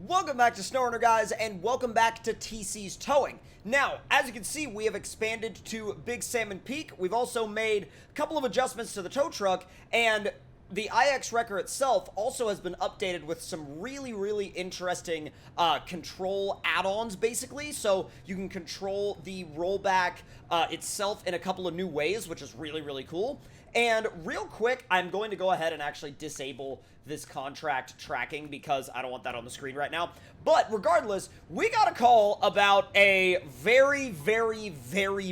Welcome back to SnowRunner, guys, and welcome back to TC's Towing. Now, as you can see, we have expanded to Big Salmon Peak. We've also made a couple of adjustments to the tow truck, and the IX Wrecker itself also has been updated with some really interesting control add-ons, basically. So you can control the rollback itself in a couple of new ways, which is really cool. And real quick, I'm going to go ahead and actually disable this contract tracking because I don't want that on the screen right now. But regardless, we got a call about a very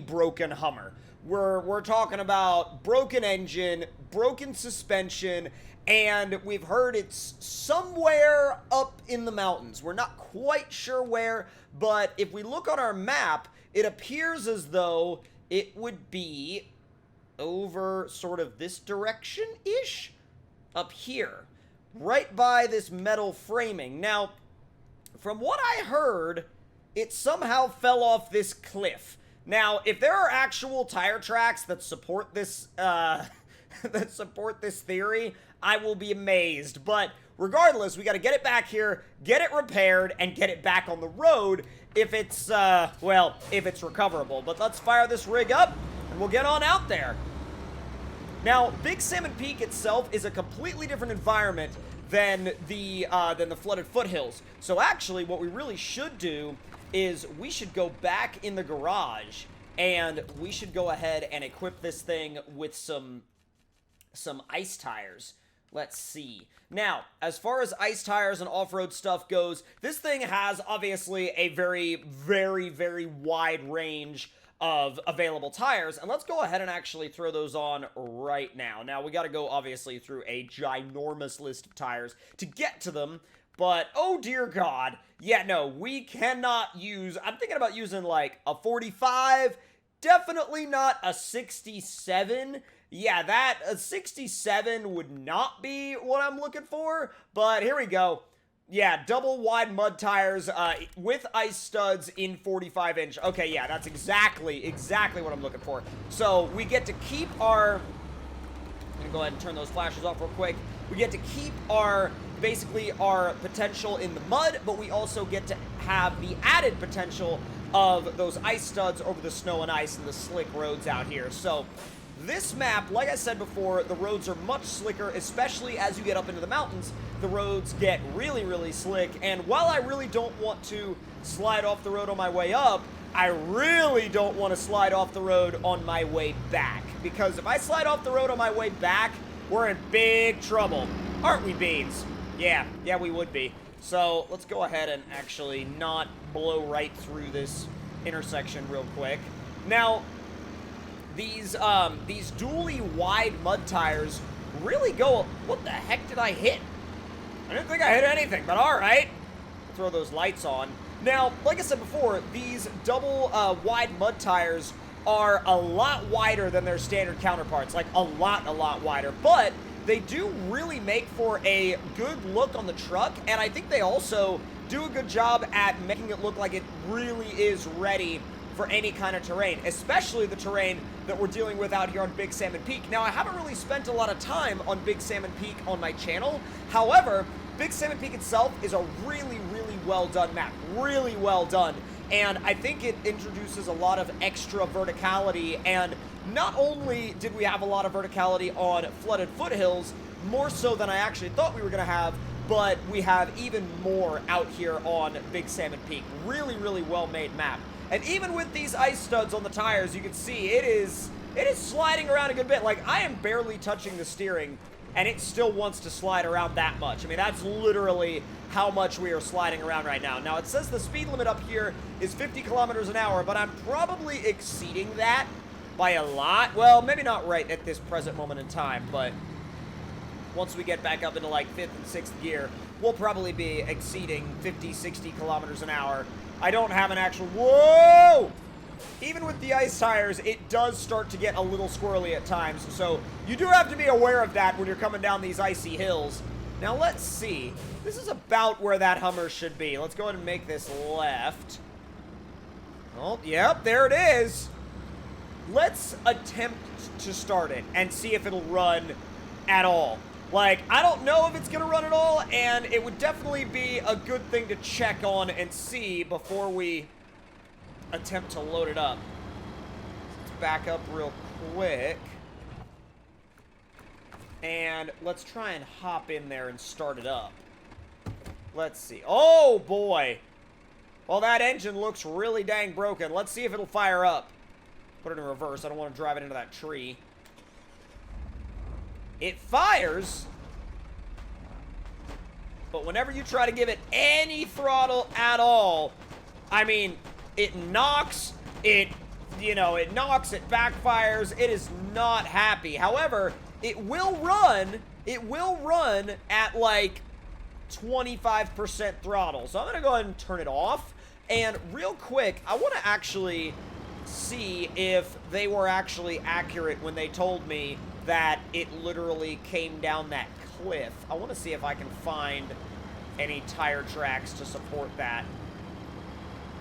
broken Hummer. We're talking about broken engine, broken suspension, and we've heard it's somewhere up in the mountains. We're not quite sure where, but if we look on our map, it appears as though it would be over sort of this direction-ish, up here, right by this metal framing. Now, from what I heard, it somehow fell off this cliff. Now, if there are actual tire tracks that support this, that support this theory, I will be amazed. But regardless, we got to get it back here, get it repaired, and get it back on the road if it's, well, if it's recoverable. But let's fire this rig up, and we'll get on out there. Now, Big Salmon Peak itself is a completely different environment than the flooded foothills. So actually, what we really should do is we should go back in the garage, and we should go ahead and equip this thing with some ice tires. Let's see. Now, as far as ice tires and off-road stuff goes, this thing has obviously a very wide range of available tires, and let's go ahead and actually throw those on right now. Now, we gotta go, obviously, through a ginormous list of tires to get to them, but, oh dear God, yeah, no, we cannot use, I'm thinking about using, like, a 45, definitely not a 67. Yeah, a 67 would not be what I'm looking for, but here we go. Yeah, double wide mud tires with ice studs in 45-inch. Okay, yeah, that's exactly what I'm looking for. So we get to keep our... I'm gonna go ahead and turn those flashes off real quick. We get to keep basically our potential in the mud, but we also get to have the added potential of those ice studs over the snow and ice and the slick roads out here. So this map, like I said before, the roads are much slicker, especially as you get up into the mountains. The roads get really slick, and while I really don't want to slide off the road on my way up, I really don't want to slide off the road on my way back, because if I slide off the road on my way back, we're in big trouble. Aren't we, Beans? Yeah, we would be. So let's go ahead and actually not blow right through this intersection real quick. Now, these dually wide mud tires really go... What the heck did I hit? I didn't think I hit anything, but alright. Throw those lights on. Now, like I said before, these double wide mud tires are a lot wider than their standard counterparts. Like, a lot wider. But they do really make for a good look on the truck, and I think they also do a good job at making it look like it really is ready for any kind of terrain, especially the terrain that we're dealing with out here on Big Salmon Peak. Now, I haven't really spent a lot of time on Big Salmon Peak on my channel. However, Big Salmon Peak itself is a really well done map. Really well done. And I think it introduces a lot of extra verticality, and not only did we have a lot of verticality on flooded foothills, more so than I actually thought we were going to have, but we have even more out here on Big Salmon Peak. Really well-made map. And even with these ice studs on the tires, you can see it is sliding around a good bit. Like, I am barely touching the steering, and it still wants to slide around that much. I mean, that's literally how much we are sliding around right now. Now, it says the speed limit up here is 50 kilometers an hour, but I'm probably exceeding that by a lot. Well, maybe not right at this present moment in time, but once we get back up into, like, 5th and 6th gear, we'll probably be exceeding 50, 60 kilometers an hour. I don't have an actual... Whoa! Even with the ice tires, it does start to get a little squirrely at times, so you do have to be aware of that when you're coming down these icy hills. Now, let's see. This is about where that Hummer should be. Let's go ahead and make this left. Oh, yep, there it is. Let's attempt to start it and see if it'll run at all. Like, I don't know if it's going to run at all, and it would definitely be a good thing to check on and see before we attempt to load it up. Let's back up real quick. And let's try and hop in there and start it up. Let's see. Oh, boy. Well, that engine looks really dang broken. Let's see if it'll fire up. Put it in reverse. I don't want to drive it into that tree. It fires, but whenever you try to give it any throttle at all, I mean, it knocks, it knocks, it backfires, it is not happy. However, it will run at like 25% throttle. So I'm gonna go ahead and turn it off. And real quick, I want to actually see if they were actually accurate when they told me that it literally came down that cliff. I want to see if I can find any tire tracks to support that.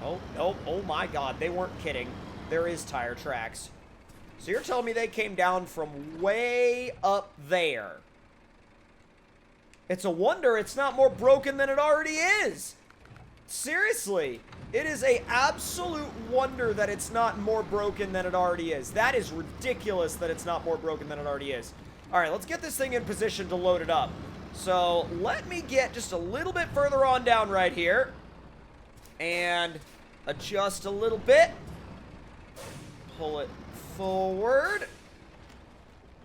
Oh, nope. Oh my god, they weren't kidding. There is tire tracks. So you're telling me they came down from way up there. It's a wonder it's not more broken than it already is. Seriously. It is an absolute wonder that it's not more broken than it already is. That is ridiculous that it's not more broken than it already is. All right, let's get this thing in position to load it up. So let me get just a little bit further on down right here. And adjust a little bit. Pull it forward.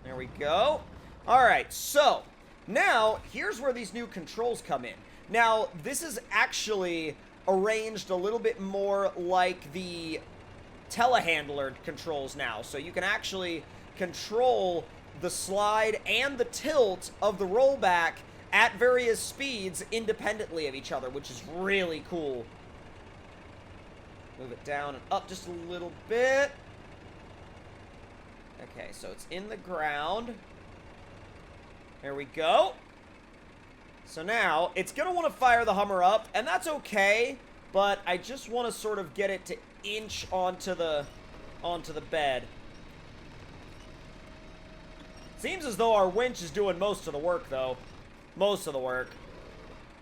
There we go. All right, so now here's where these new controls come in. Now, this is actually arranged a little bit more like the telehandler controls now. So you can actually control the slide and the tilt of the rollback at various speeds independently of each other, which is really cool. Move it down and up just a little bit. Okay, so it's in the ground. There we go. So now, it's going to want to fire the Hummer up, and that's okay, but I just want to sort of get it to inch onto the bed. Seems as though our winch is doing most of the work, though. Most of the work.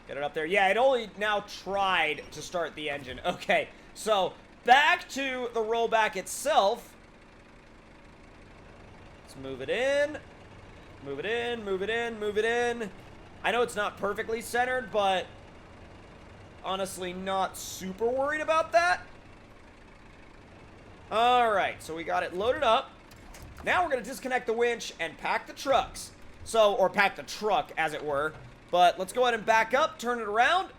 Get it up there. Yeah, it only now tried to start the engine. Okay, so back to the rollback itself. Let's move it in. Move it in, move it in, move it in. I know it's not perfectly centered, but honestly not super worried about that. Alright, so we got it loaded up. Now we're going to disconnect the winch and pack the trucks. So, or pack the truck, as it were. But let's go ahead and back up, turn it around.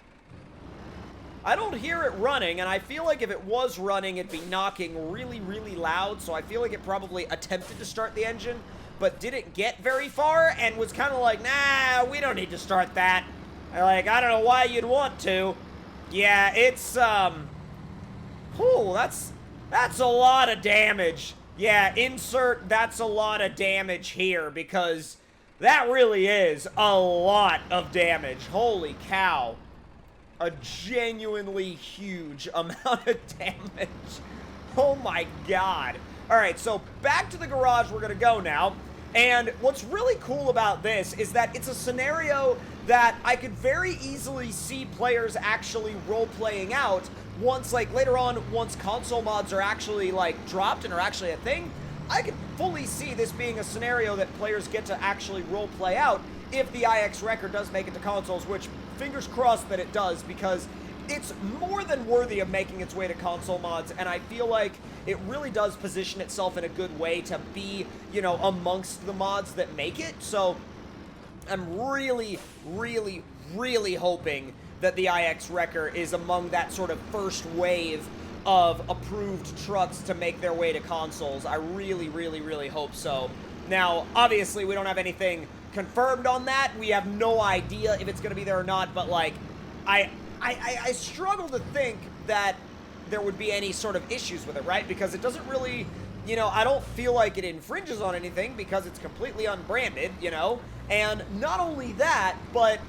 I don't hear it running, and I feel like if it was running, it'd be knocking really, really loud. So I feel like it probably attempted to start the engine, but didn't get very far and was kind of like, nah, we don't need to start that. Like, I don't know why you'd want to. Yeah, it's, that's a lot of damage. Yeah, insert that's a lot of damage here, because that really is a lot of damage. Holy cow. A genuinely huge amount of damage. Oh my god. Alright, so back to the garage we're gonna go now. And what's really cool about this is that it's a scenario that I could very easily see players actually role-playing out once, like, later on, once console mods are actually, like, dropped and are actually a thing. I could fully see this being a scenario that players get to actually role-play out if the IX Wrecker does make it to consoles, which, fingers crossed that it does, because it's more than worthy of making its way to console mods, and I feel like it really does position itself in a good way to be, you know, amongst the mods that make it. So I'm really, really, really hoping that the IX Wrecker is among that sort of first wave of approved trucks to make their way to consoles. I really, really, really hope so. Now, obviously, we don't have anything confirmed on that. We have no idea if it's going to be there or not, but, like, I struggle to think that there would be any sort of issues with it, right? Because it doesn't really, you know, I don't feel like it infringes on anything because it's completely unbranded, you know? And not only that, but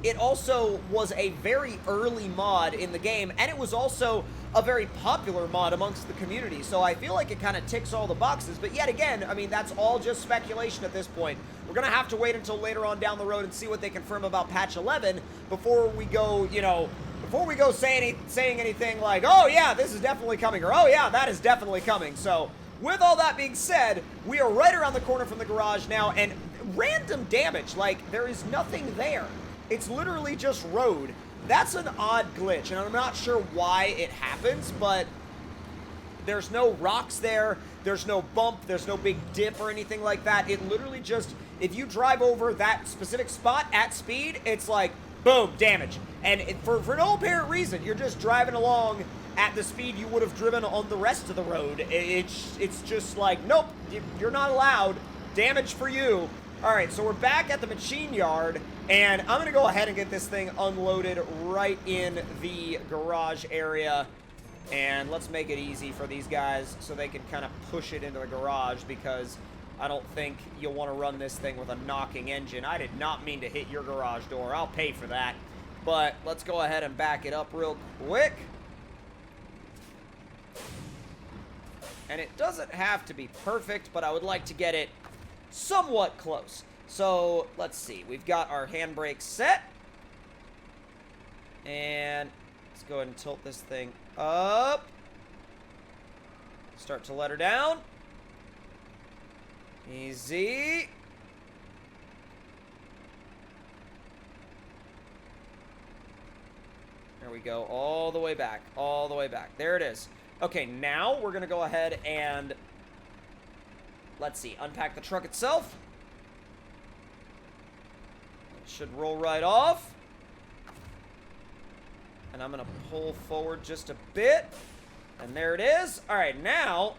it also was a very early mod in the game, and it was also a very popular mod amongst the community, so I feel like it kind of ticks all the boxes. But yet again, I mean, that's all just speculation at this point. We're going to have to wait until later on down the road and see what they confirm about patch 11 before we go, you know, before we go saying anything like, oh yeah, this is definitely coming, or oh yeah, that is definitely coming. So with all that being said, we are right around the corner from the garage now, and random damage, like there is nothing there. It's literally just road. That's an odd glitch, and I'm not sure why it happens, but there's no rocks there, there's no bump, there's no big dip or anything like that. It literally just, if you drive over that specific spot at speed, it's like, boom, damage. And for no apparent reason, you're just driving along at the speed you would have driven on the rest of the road. It's just like, nope, you're not allowed. Damage for you. All right, so we're back at the machine yard, and I'm gonna go ahead and get this thing unloaded right in the garage area. And let's make it easy for these guys so they can kind of push it into the garage, because I don't think you'll want to run this thing with a knocking engine. I did not mean to hit your garage door. I'll pay for that. But let's go ahead and back it up real quick. And it doesn't have to be perfect, but I would like to get it somewhat close. So let's see. We've got our handbrake set. And let's go ahead and tilt this thing up. Start to let her down. Easy. There we go. All the way back. All the way back. There it is. Okay, now we're going to go ahead and, let's see, unpack the truck itself. It should roll right off. And I'm going to pull forward just a bit. And there it is. All right, now,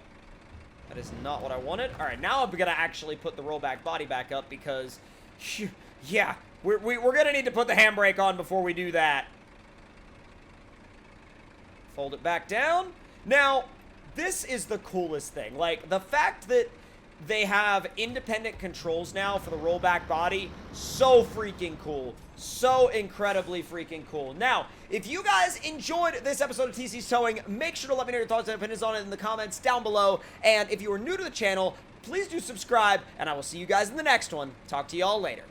that is not what I wanted. All right, now I'm going to actually put the rollback body back up because, yeah, we're going to need to put the handbrake on before we do that. Fold it back down. Now, this is the coolest thing. Like, the fact that they have independent controls now for the rollback body, so freaking cool. So incredibly freaking cool. Now, if you guys enjoyed this episode of TC's Towing, make sure to let me know your thoughts and opinions on it in the comments down below. And if you are new to the channel, please do subscribe, and I will see you guys in the next one. Talk to y'all later.